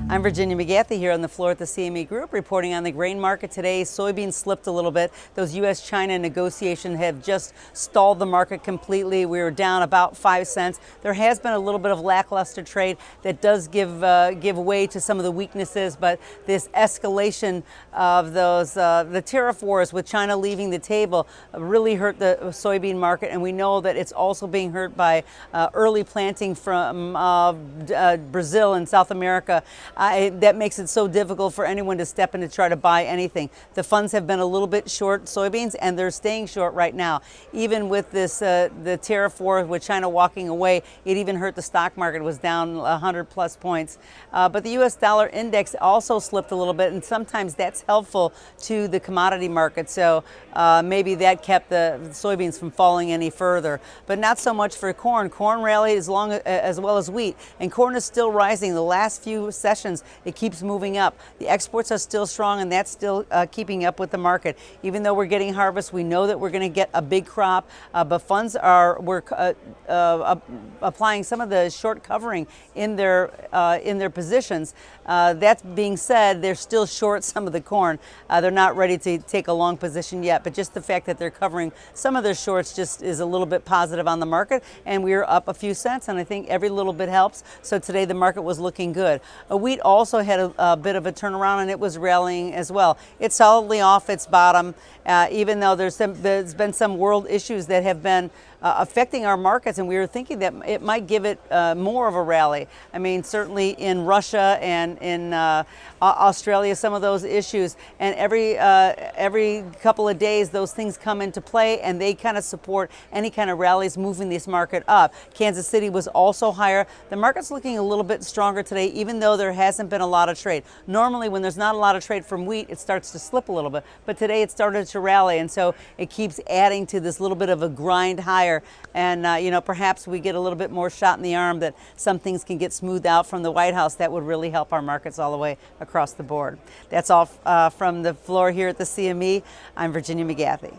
I'm Virginia McGathey here on the floor at the CME Group reporting on the grain market today. Soybeans slipped a little bit. Those U.S.-China negotiations have just stalled the market completely. We were down about 5 cents. There has been a little bit of lackluster trade that does give way to some of the weaknesses, but this escalation of the tariff wars with China leaving the table really hurt the soybean market, and we know that it's also being hurt by early planting from Brazil and South America. That makes it so difficult for anyone to step in to try to buy anything. The funds have been a little bit short soybeans, and they're staying short right now. Even with this the tariff war with China walking away, it even hurt the stock market. It was down 100+ points. But the U.S. dollar index also slipped a little bit, and sometimes that's helpful to the commodity market. So maybe that kept the soybeans from falling any further. But not so much for corn. Corn rallied as well as wheat, and corn is still rising. The last few sessions, it keeps moving up. The exports are still strong, and that's still keeping up with the market. Even though we're getting harvest, we know that we're going to get a big crop, but funds we're applying some of the short covering in their positions. That being said, they're still short some of the corn. They're not ready to take a long position yet, but just the fact that they're covering some of their shorts just is a little bit positive on the market, and we're up a few cents, and I think every little bit helps. So today the market was looking good. Wheat also had a bit of a turnaround, and it was rallying as well. It's solidly off its bottom, even though there's been some world issues that have been affecting our markets, and we were thinking that it might give it more of a rally. I mean, certainly in Russia and in Australia, some of those issues, and every couple of days those things come into play, and they kind of support any kind of rallies moving this market up. Kansas City was also higher. The market's looking a little bit stronger today, even though there hasn't been a lot of trade. Normally when there's not a lot of trade from wheat, it starts to slip a little bit, but today it started to rally, and so it keeps adding to this little bit of a grind higher. And perhaps we get a little bit more shot in the arm that some things can get smoothed out from the White House. That would really help our markets all the way across the board. That's all from the floor here at the CME. I'm Virginia McGathey.